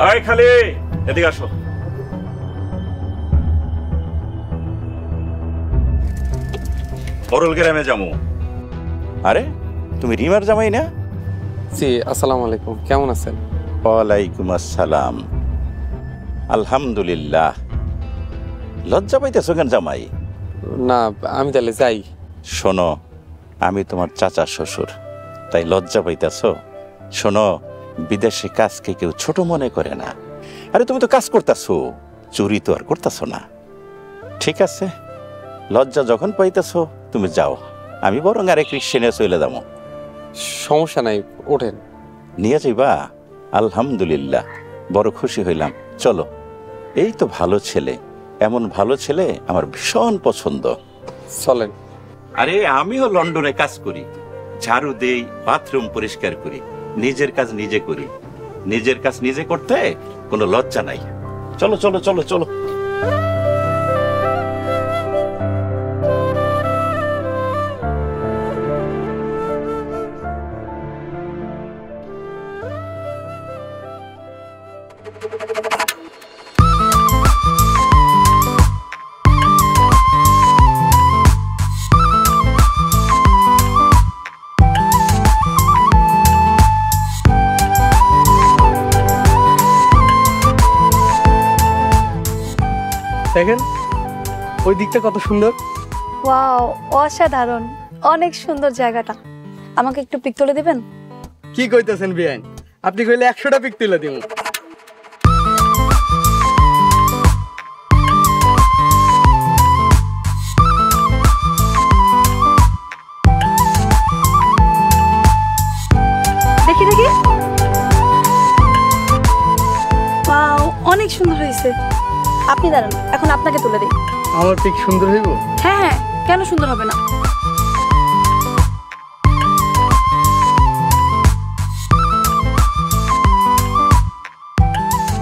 আয় খালি, এদিকে আসো। বরল গ্রামে যাবো। আরে তুমি রিমার জামাই না? জি, আসসালামু আলাইকুম, কেমন আছেন? ওয়ালাইকুম আসসালাম। আলহামদুলিল্লাহ। লজ্জা পাইতেছো কেন জামাই? না, আমি তাহলে যাই। শোনো, আমি তোমার চাচা শ্বশুর, তাই লজ্জা পাইতেছো? শোনো, বিদেশে কাজকে কেউ ছোট মনে করে না। আরে তুমি তো কাজ করতেছো, চুরি তো আর করতেছো না। ঠিক আছে, লজ্জা যখন পাইতেছো তুমি যাও, আমি বরং আরেক রিক্সা নিয়ে চলে যাবো। সমস্যা নাই, ওঠেন। নিয়ে যাইবা? আলহামদুলিল্লাহ, বড় খুশি হইলাম। চলো। এই তো ভালো ছেলে, এমন ভালো ছেলে আমার ভীষণ পছন্দ। চলেন। আরে আমিও লন্ডনে কাজ করি, ঝাড়ু দেই, বাথরুম পরিষ্কার করি, নিজের কাজ নিজে করি। নিজের কাজ নিজে করতে কোনো লজ্জা নাই। চলো চলো চলো চলো। দেখেন ওই দিকটা কত সুন্দর। ওয়াও, অসাধারণ, অনেক সুন্দর জায়গাটা। আমাকে একটু পিক তুলে দিবেন? কি কইতেছেন বিয়ান, আপনি কইলে 100টা পিক তুলে দিব। দেখি দেখি। ওয়াও, অনেক সুন্দর হয়েছে। আপনি দাঁড়ান, এখন আপনাকে তুলে দিই। আমার পিক সুন্দর হইব? হ্যাঁ হ্যাঁ, কেন সুন্দর হবে না?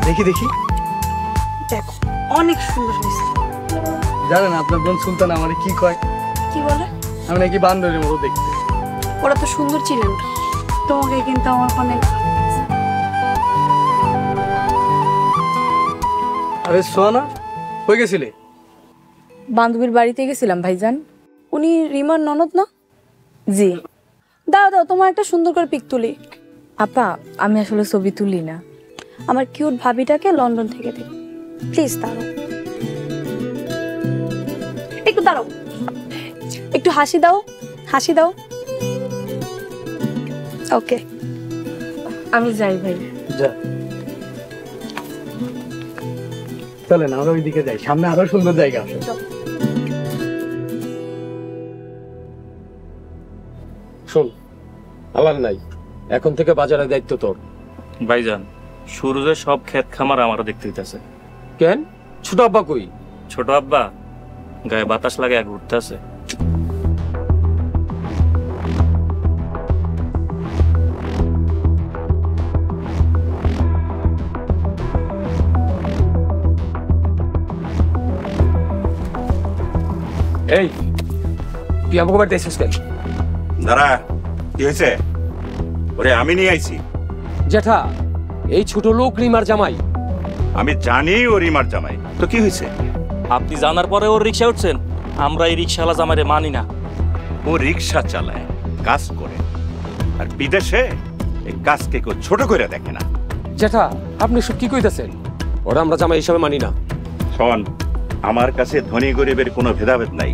দেখি দেখি। দেখো, অনেক সুন্দর হয়েছে। জানেন আপনার বোন সুলতান আমারে কি কয়? কি বলে? আমি নাকি বান্দরের মতো দেখতে। ওরা তো সুন্দর ছিলেন, তোমাকে কিন্তু আমার অনেক। আরে সোনা, কই গেছিলে? বান্ধবীর বাড়িতে গেছিলাম ভাইজান। উনি রিমার ননদ না? জি। দাও দাও, তোমার একটা সুন্দর করে পিক তুলি। আপা, আমি আসলে ছবি তুলি না। আমার কিউট ভাবিটাকে লন্ডন থেকে দিই, প্লিজ দাঁড়াও। একটু দাঁড়াও, একটু হাসি দাও, হাসি দাও। ওকে, আমি যাই ভাই। যা, চলেন আমরা ওইদিকে যাই, সামনে আরো সুন্দর জায়গা আছে। শোন, আমার নাই, এখন থেকে বাজারের দায়িত্ব তোর। ভাইজান, সুরজের সব ক্ষেত খামার আমার দেখতে হইতেছে। কেন? ছোট আব্বা কই? ছোট আব্বা গায়ে বাতাস লাগে ঘুরতে আছে। এই, তুই আমাকে বাড়িতে এসেছিস কেন? দাঁড়া, কি হয়েছে? ওরে আমি নিয়ে আইছি। জেঠা, এই ছোট লোক রিমার জামাই। আমি জানি ও রিমার জামাই, তো কি হয়েছে? আপনি জানার পরে ওর রিক্সা উঠছেন? আমরা এই রিক্সাওয়ালা জামাইরে মানি না। ও রিক্সা চালায়, কাজ করে, আর বিদেশে এই কাজকে কেউ ছোট করে দেখে না। জেঠা, আপনি সব কি কইতেছেন? ওরা আমরা জামাই হিসাবে মানি না। শোন, আমার কাছে ধনী গরিবের কোনো ভেদাভেদ নাই।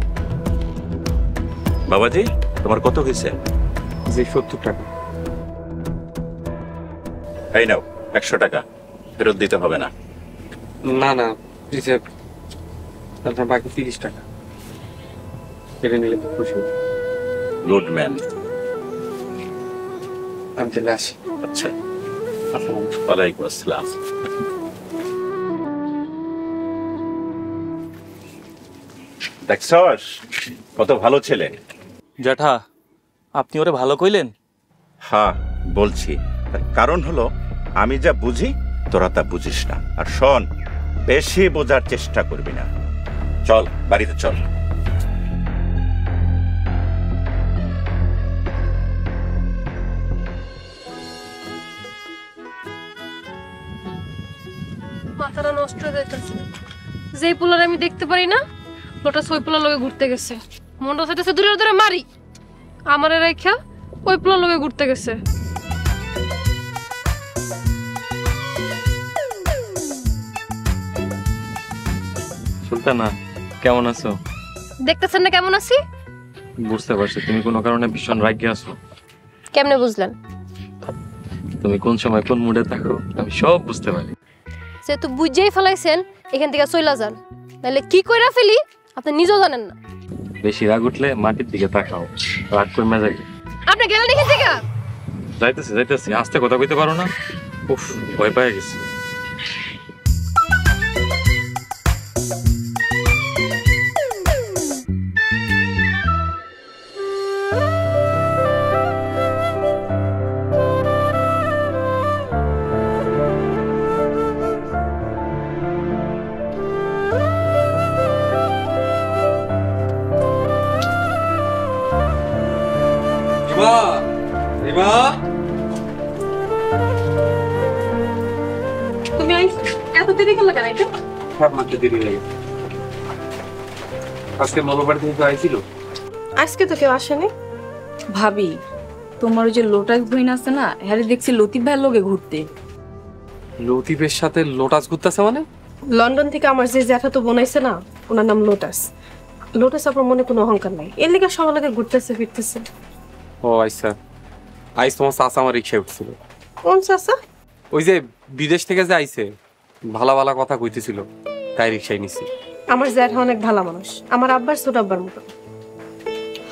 বাবাজি, তোমার কত হয়েছে? যে 70 টাকা। এই নাও 100 টাকা, ফেরত দিতে হবে না। না না, রিসেপ্ট, তারপর বাকি 30 টাকা। কেটে নিলে তো খুশি হই। Good man. আমি চলে আসি। আচ্ছা, ওয়ালাইকুম আসসালাম। দেখছস কত ভালো ছেলে। জ্যাঠা, আপনি ওরে ভালো কইলেন? হ্যাঁ বলছি, তার কারণ হলো আমি যা বুঝি তোরা তা বুঝিস না। আর শোন, বেশি বোঝার চেষ্টা করবি না। চল বাড়িতে চল। মাথাটা নষ্ট হয়ে যাইতেছে। যেই পোলার আমি দেখতে পারি না, লোটাস ওই পোলার লগে ঘুরতে গেছে। মনটা চাইতেছে দূরে দূরে মারি, আমারে রেখা ওই পোলার লগে ঘুরতে গেছে। সুলতানা, কেমন আছো? দেখতেছেন না কেমন আছি? বুঝতে পারছি তুমি কোনো কারণে ভীষণ রাগে আছো। কেমনে বুঝলেন? তুমি কোন সময় কোন মুডে থাকো আমি সব বুঝতে পারি। যেহেতু বুঝেই ফেলাইছেন, এখান থেকে চইলা যান, নাহলে কি কইরা ফেলি আপনি নিজেও জানেন না। বেশি রাগ উঠলে মাটির দিকে তাকাও, রাগ করে মেজাজ। আপনি গেলেন এখান থেকে? যাইতেছি আস্তে কথা কইতে পারো না? উফ, ভয় পেয়ে গেছি। তুমি এত দেরি করলে কেন? এটা মাত্র দেরি লাগে। আজকে মঙ্গলবার দিন তো আইছিল। আজকে তো কেউ আসেনি। ভাবি, তোমার ওই যে লোটাস বইন আছে না, হ্যাঁ দেখছি লতিফ ভাইয়ের লগে ঘুরতে। লতিফের সাথে লোটাস ঘুরতেছে মানে? লন্ডন থেকে আমার যে জ্যাঠা তো বোনাইছে না, ওনার নাম লোটাস। লোটাস আপনার মনে কোনো অহংকার নাই, এর লেগে সবার লগে ঘুরতেছে ফিরতেছে। ও আচ্ছা, আইস তোমার চাচা আমার রিক্সায় উঠছিল। কোন চাচা? ওই যে বিদেশ থেকে যে আইছে, ভালো ভালো কথা কইতেছিল, তাই রিক্সায় নিছি। আমার জ্যাঠা অনেক ভালো মানুষ, আমার আব্বার ছোট আব্বার মতো।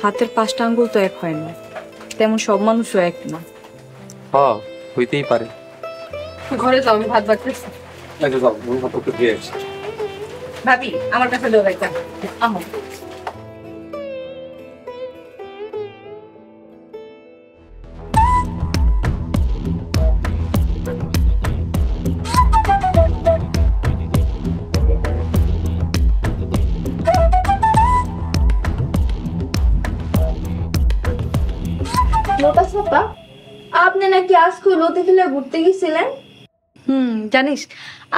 হাতের 5টা আঙ্গুল তো এক হয় না, তেমন সব মানুষও এক না। হ্যাঁ, হইতেই পারে। ঘরে যাও, আমি ভাত বাড়তেছি। আচ্ছা যাও, আমি ভাত একটু দিয়ে আসি। ভাবি, আমার কাছে দেও একটা। আহো। লোটাস আপা, আপনি নাকি আজকে লতিফিলে ঘুরতে গেছিলেন? জানিস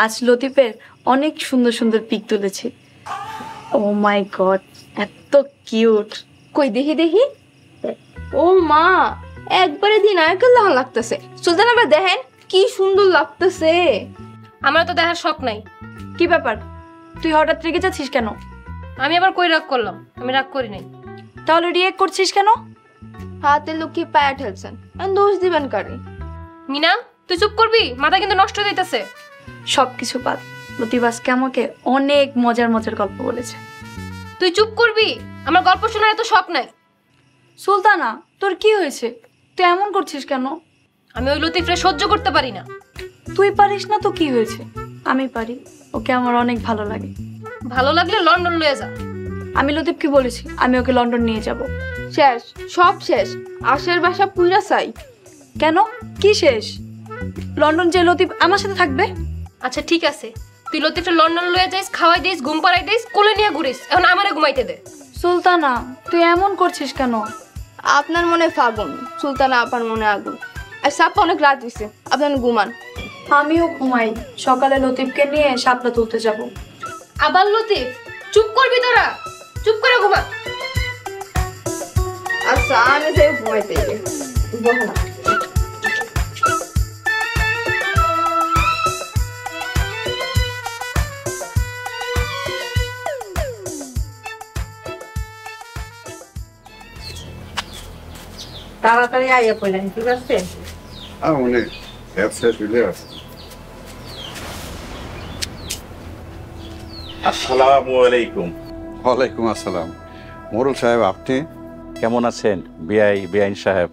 আজ লতিফের অনেক সুন্দর সুন্দর পিক তুলেছি। ও মাই গড, এত কিউট। কই দেখি দেখি। ও মা, একবারে দিন আয়কের লাগান লাগতেছে। সুলতান আবার দেখেন কি সুন্দর লাগতেছে। আমার তো দেখার শখ নাই। কি ব্যাপার, তুই হঠাৎ রেগে যাচ্ছিস কেন? আমি আবার কই রাগ করলাম? আমি রাগ করি নাই। তাহলে রিয়েক্ট করছিস কেন? হাতে লুকিয়ে পায়া ঠেলছেন, দোষ দিবেন কারে? মিনা, তুই চুপ করবি? মাথা কিন্তু নষ্ট হয়ে যাইতেছে। সবকিছু বাদ, লতিফ আজকে আমাকে অনেক মজার মজার গল্প বলেছে। তুই চুপ করবি? আমার গল্প শোনার এত শখ নাই। সুলতানা, তোর কি হয়েছে? তুই এমন করছিস কেন? আমি ওই লতিফরে সহ্য করতে পারি না। তুই পারিস না তো কি হয়েছে? আমি পারি, ওকে আমার অনেক ভালো লাগে। ভালো লাগলে লন্ডন লয়ে যা। আমি লতিফকে বলেছি আমি ওকে লন্ডন নিয়ে যাব। শেষ, সব শেষ। আশের বাসা পুইরা চাই। কেন, কি শেষ? লন্ডন যে লতিফ আমার সাথে থাকবে। আচ্ছা ঠিক আছে, তুই লতিফরে লন্ডন লয়ে যাইস, খাওয়াই দিস, ঘুম পাড়াই দিস, কোলে নিয়ে ঘুরিস, এখন আমারে ঘুমাইতে দে। সুলতানা, তুই এমন করছিস কেন? আপনার মনে ফাগুন, সুলতানা আপার মনে আগুন। আর সাপ্পা অনেক রাত হইছে, আপনার ঘুমান। আমিও ঘুমাই, সকালে লতিফকে নিয়ে শাপলা তুলতে যাব। আবার লতিফ? চুপ করবি তোরা, চুপ করে ঘুমা। আচ্ছা, আমি যাই ঘুমাইতে গিয়ে। বলো না। তাড়াতাড়ি আইয়া পড়লেন, ঠিক আছে? অনেক ব্যবসা চলে আসে। আসসালামু আলাইকুম। ওয়ালাইকুম আসসালাম। মোরল সাহেব, আপনি কেমন আছেন বেআইন সাহেব?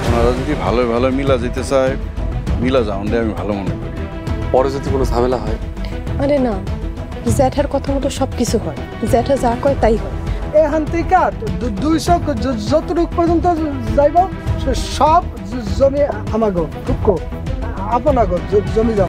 ওনারা যদি ভালো ভালো মিলা যেতে চায়, মিলা যাওয়ানটা আমি ভালো মনে করি। পরে যদি কোনো ঝামেলা হয়? আরে না, জ্যাঠার কথা মতো সবকিছু হয়। জ্যাঠা যা কয় তাই হয়। এখান থেকে 200 যতটুক পর্যন্ত যাইব সব জমি আমাগো, আপনাগো জমি যাও।